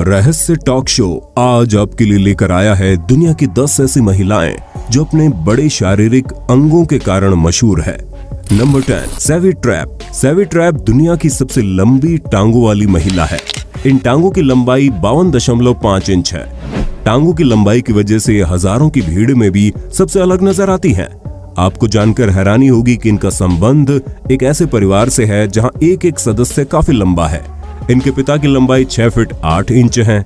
रहस्य talk show आज आपके लिए लेकर आया है दुनिया की 10 ऐसी महिलाएं जो अपने बड़े शारीरिक अंगों के कारण मशहूर है। नंबर 10, सेवी ट्रैप। सेवी ट्रैप दुनिया की सबसे लंबी टांगों वाली महिला है। इन टांगों की लंबाई 52.5 इंच है। टांगों की लंबाई की वजह से हजारों की भीड़ में भी सबसे अलग नजर आती हैं। आपको जानकर हैरानी होगी कि इनका संबंध एक ऐसे परिवार से है जहां एक एक सदस्य काफी लंबा है। इनके पिता की लंबाई 6 फीट 8 इंच है।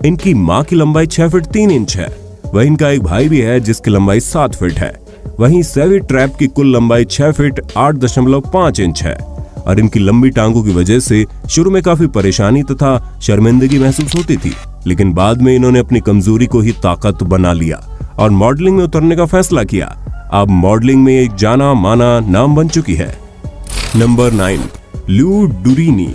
इनकी माँ की लंबाई 6 फीट 3 इंच है। वहीं इनका एक भाई भी है जिसकी लंबाई 7 फीट है। वहीं सेवी ट्रैप की कुल लंबाई 6 फीट 8.5 इंच है। और इनकी लंबी टांगों की वजह से शुरू में काफी परेशानी तथा शर्मिंदगी महसूस होती थी, लेकिन बाद में इन्होंने अपनी कमजोरी को ही ताकत बना लिया और मॉडलिंग में उतरने का फैसला किया। अब मॉडलिंग में एक जाना माना नाम बन चुकी है। नंबर 9, लू डुरीनी।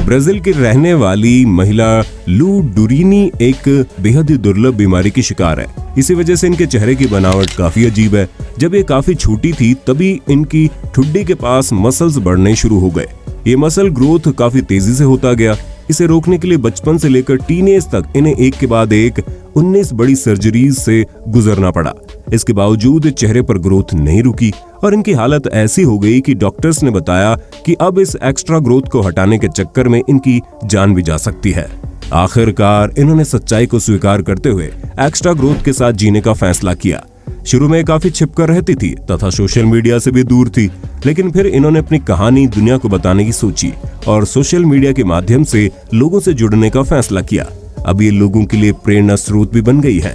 ब्राजील की रहने वाली महिला लू डुरीनी एक बेहद ही दुर्लभ बीमारी की शिकार है। इसी वजह से इनके चेहरे की बनावट काफी अजीब है। जब ये काफी छोटी थी तभी इनकी ठुड्डी के पास मसल्स बढ़ने शुरू हो गए। ये मसल ग्रोथ काफी तेजी से होता गया। इसे रोकने के लिए बचपन से लेकर टीनेज तक इन्हें एक के बाद एक 19 बड़ी सर्जरीज से गुजरना पड़ा। इसके बावजूद चेहरे पर ग्रोथ नहीं रुकी और इनकी हालत ऐसी हो गई कि डॉक्टर्स ने बताया कि अब इस एक्स्ट्रा ग्रोथ को हटाने के चक्कर में इनकी जान भी जा सकती है। आखिरकार इन्होंने सच्चाई को स्वीकार करते हुए एक्स्ट्रा ग्रोथ के साथ जीने का फैसला किया। शुरू में काफी छिपकर रहती थी तथा सोशल मीडिया से भी दूर थी, लेकिन फिर इन्होंने अपनी कहानी दुनिया को बताने की सोची और सोशल मीडिया के माध्यम से लोगों से जुड़ने का फैसला किया। अब ये लोगों के लिए प्रेरणा स्रोत भी बन गई है।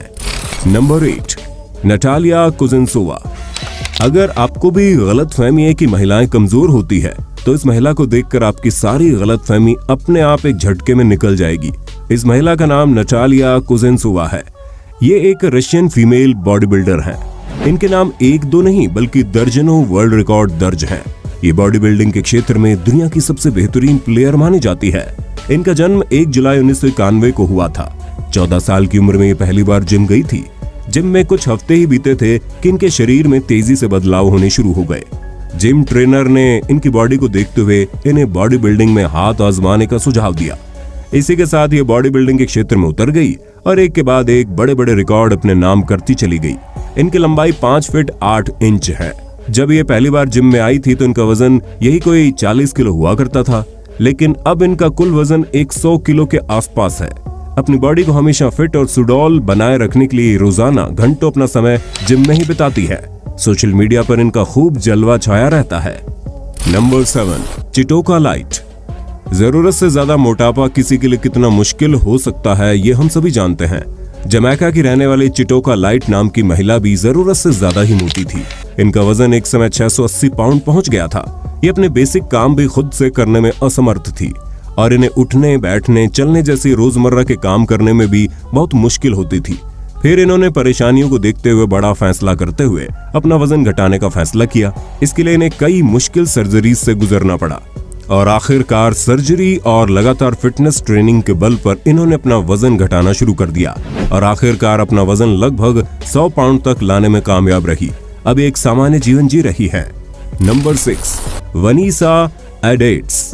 Number 8, Natalia Kuznetsova. अगर आपको भी गलतफहमी है कि महिलाएं कमजोर होती है, तो इस महिला को देखकर आपकी सारी गलतफहमी अपने आप एक झटके में निकल जाएगी। इस महिला का नाम नटालिया कुज़नेत्सोवा है। ये एक रशियन फीमेल बॉडी बिल्डर है। इनके नाम एक दो नहीं बल्कि दर्जनों वर्ल्ड रिकॉर्ड दर्ज हैं। ये बॉडी बिल्डिंग के क्षेत्र में दुनिया की सबसे बेहतरीन प्लेयर मानी जाती है। इनका जन्म 1 जुलाई 1991 को हुआ था। 14 साल की उम्र में ये पहली बार जिम गई थी। जिम में कुछ हफ्ते ही बीते थे कि इनके शरीर में तेजी से बदलाव होने शुरू हो गए। जिम ट्रेनर ने इनकी बॉडी को देखते हुए इन्हें बॉडी बिल्डिंग में हाथ आजमाने का सुझाव दिया। इसी के साथ ये बॉडी बिल्डिंग के क्षेत्र में उतर गई और एक के बाद एक बड़े बड़े रिकॉर्ड अपने नाम करती चली गई। इनकी लंबाई 5 फीट 8 इंच है। जब ये पहली बार जिम में आई थी तो इनका वजन यही कोई 40 किलो हुआ करता था, लेकिन अब इनका कुल वजन 100 किलो के आसपास है। अपनी बॉडी को हमेशा फिट और सुडौल बनाए रखने के लिए रोजाना घंटों अपना समय जिम में ही बिताती है। सोशल मीडिया पर इनका खूब जलवा छाया रहता है। Number 7, Chitoka Light. जरूरत से ज्यादा मोटापा किसी के लिए कितना मुश्किल हो सकता है ये हम सभी जानते हैं। जमैका की रहने वाली चिटोका लाइट नाम की महिला भी जरूरत से ज्यादा ही मोटी थी। इनका वजन एक समय 680 पाउंड पहुंच गया था। ये अपने बेसिक काम भी खुद से करने में असमर्थ थी और इन्हें उठने बैठने चलने जैसी रोजमर्रा के काम करने में भी बहुत मुश्किल होती थी। फिर इन्होंने परेशानियों को देखते हुए बड़ा फैसला करते हुए अपना वजन घटाने का फैसला किया। इसके लिए इन्हें कई मुश्किल सर्जरीज से गुजरना पड़ा और आखिरकार सर्जरी और लगातार फिटनेस ट्रेनिंग के बल पर इन्होंने अपना वजन घटाना शुरू कर दिया और आखिरकार अपना वजन लगभग 100 पाउंड तक लाने में कामयाब रही। अब एक सामान्य जीवन जी रही है। नंबर 6, वनीसा एडेट्स।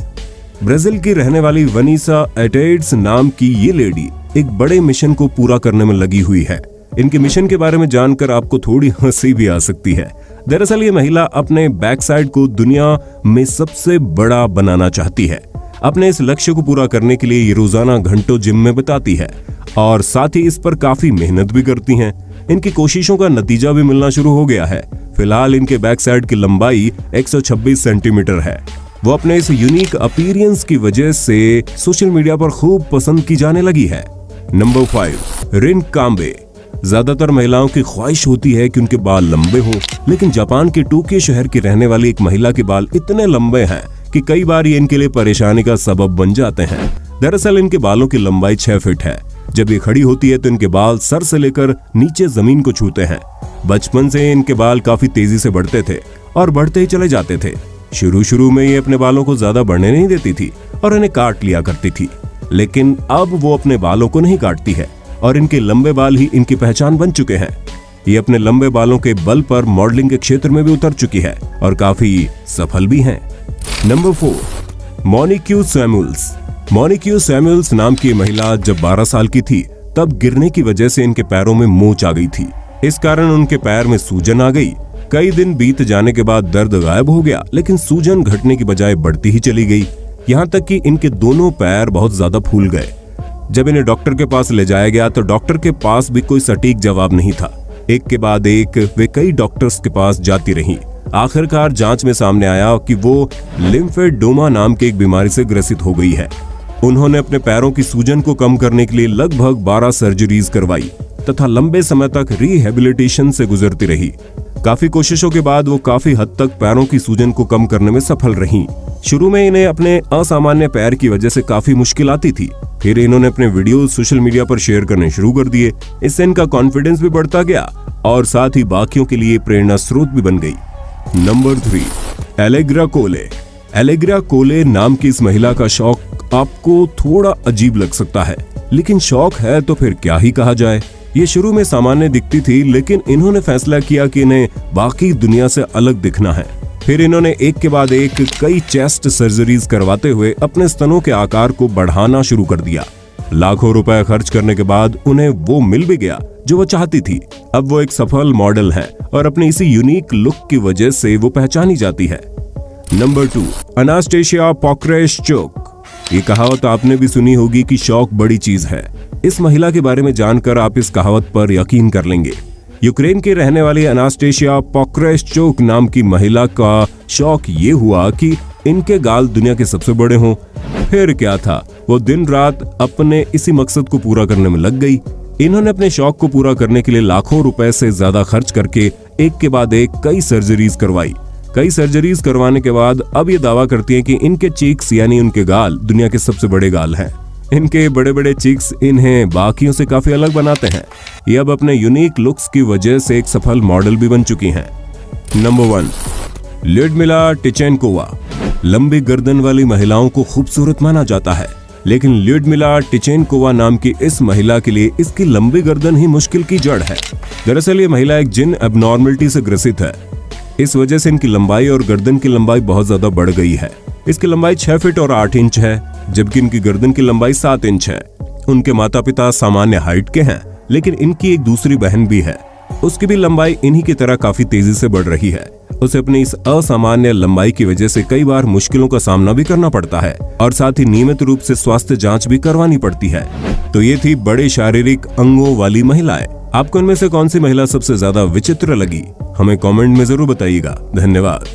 ब्राजील की रहने वाली वनीसा एडेट्स नाम की ये लेडी एक बड़े मिशन को पूरा करने में लगी हुई है। इनके मिशन के बारे में जानकर आपको थोड़ी हंसी भी आ सकती है। दरअसल ये महिला अपने बैक साइड को दुनिया में सबसे बड़ा बनाना चाहती है। अपने इस लक्ष्य को पूरा करने के लिए ये रोजाना घंटों जिम में बिताती है और साथ ही इस पर काफी मेहनत भी करती हैं। इनकी कोशिशों का नतीजा भी मिलना शुरू हो गया है। फिलहाल इनके बैक साइड की लंबाई 126 सेंटीमीटर है। वो अपने इस यूनिक अपीयरेंस की वजह से सोशल मीडिया पर खूब पसंद की जाने लगी है। नंबर 5, रिन काम्बे। ज्यादातर महिलाओं की ख्वाहिश होती है कि उनके बाल लंबे हों, लेकिन जापान के टोक्यो शहर की रहने वाली एक महिला के बाल इतने लंबे हैं कि कई बार ये इनके लिए परेशानी का सबब बन जाते हैं। दरअसल इनके बालों की लंबाई 6 फीट है। जब ये खड़ी होती है तो इनके बाल सर से लेकर नीचे जमीन को छूते हैं। बचपन से इनके बाल काफी तेजी से बढ़ते थे और बढ़ते ही चले जाते थे। शुरू में ये अपने बालों को ज्यादा बढ़ने नहीं देती थी और इन्हें काट लिया करती थी, लेकिन अब वो अपने बालों को नहीं काटती है और इनके लंबे बाल ही इनकी पहचान बन चुके हैं। ये अपने लंबे बालों के बल पर मॉडलिंग के क्षेत्र में भी उतर चुकी है और काफी सफल भी हैं। Number 4, Monique Samuels. Monique Samuels नाम की महिला जब 12 साल की थी तब गिरने की वजह से इनके पैरों में मोच आ गई थी। इस कारण उनके पैर में सूजन आ गई। कई दिन बीत जाने के बाद दर्द गायब हो गया, लेकिन सूजन घटने की बजाय बढ़ती ही चली गई, यहाँ तक कि इनके दोनों पैर बहुत ज्यादा फूल गए। जब इन्हें डॉक्टर के पास ले जाया गया तो डॉक्टर के पास भी कोई सटीक जवाब नहीं था। एक के बाद एक वे कई डॉक्टर्स के पास जाती रहीं। आखिरकार जांच में सामने आया कि वो लिम्फेडोमा नाम की एक बीमारी से ग्रसित हो गई है। उन्होंने अपने पैरों की सूजन को कम करने के लिए लगभग 12 सर्जरीज करवाई तथा लंबे समय तक रिहेबिलिटेशन से गुजरती रही। काफी कोशिशों के बाद वो काफी हद तक पैरों की सूजन को कम करने में सफल रहीं। शुरू में इन्हें अपने असामान्य पैर की वजह से काफी मुश्किल आती थी। फिर इन्होंने अपने वीडियो सोशल मीडिया पर शेयर करने शुरू कर दिए। इससे इनका कॉन्फिडेंस भी बढ़ता गया और साथ ही बाकियों के लिए प्रेरणा स्रोत भी बन गई। नंबर 3, एलेग्रा कोले। एलेग्रा कोले नाम की इस महिला का शौक आपको थोड़ा अजीब लग सकता है, लेकिन शौक है तो फिर क्या ही कहा जाए। ये शुरू में सामान्य दिखती थी, लेकिन इन्होंने फैसला किया कि इन्हें बाकी दुनिया से अलग दिखना है। फिर इन्होंने एक के बाद एक कई चेस्ट सर्जरीज करवाते हुए अपने स्तनों के आकार को बढ़ाना शुरू कर दिया। लाखों रुपए खर्च करने के बाद उन्हें वो मिल भी गया जो वो चाहती थी। अब वो एक सफल मॉडल है और अपनी इसी यूनिक लुक की वजह से वो पहचानी जाती है। नंबर 2, अनास्टेशिया पोक्रेशचुक। ये कहावत आपने भी सुनी होगी कि शौक बड़ी चीज है। इस महिला के बारे में जानकर आप इस कहावत पर यकीन कर लेंगे। यूक्रेन के रहने वाली अनास्टेशिया पोक्रेशचुक नाम की महिला का शौक ये हुआ कि इनके गाल दुनिया के सबसे बड़े हों। फिर क्या था, वो दिन रात अपने इसी मकसद को पूरा करने में लग गई। इन्होंने अपने शौक को पूरा करने के लिए लाखों रुपए से ज्यादा खर्च करके एक के बाद एक कई सर्जरीज करवाई। कई सर्जरीज करवाने के बाद अब ये दावा करती हैं कि इनके चीक्स यानी उनके गाल दुनिया के सबसे बड़े गाल हैं। इनके बड़े बड़े चीक्स इन्हें बाकियों से काफी अलग बनाते हैं। ये अब अपने यूनिक लुक्स की वजह से एक सफल मॉडल भी बन चुकी हैं। Number 1, Lyudmila Tichenkova. लंबी गर्दन वाली महिलाओं को खूबसूरत माना जाता है, लेकिन ल्यूडमिला टिचेनकोवा नाम की इस महिला के लिए इसकी लंबी गर्दन ही मुश्किल की जड़ है। दरअसल ये महिला एक जिन एबनॉर्मलिटी से ग्रसित है। इस वजह से इनकी लंबाई और गर्दन की लंबाई बहुत ज्यादा बढ़ गई है। इसकी लंबाई 6 फीट और 8 इंच है, जबकि इनकी गर्दन की लंबाई 7 इंच है। उनके माता पिता सामान्य हाइट के हैं, लेकिन इनकी एक दूसरी बहन भी है। उसकी भी लंबाई इन्हीं की तरह काफी तेजी से बढ़ रही है। उसे अपनी इस असामान्य लंबाई की वजह से कई बार मुश्किलों का सामना भी करना पड़ता है और साथ ही नियमित रूप से स्वास्थ्य जांच भी करवानी पड़ती है। तो ये थी बड़े शारीरिक अंगों वाली महिलाएं। आपको इनमें से कौन सी महिला सबसे ज्यादा विचित्र लगी? हमें कमेंट में जरूर बताइएगा। धन्यवाद।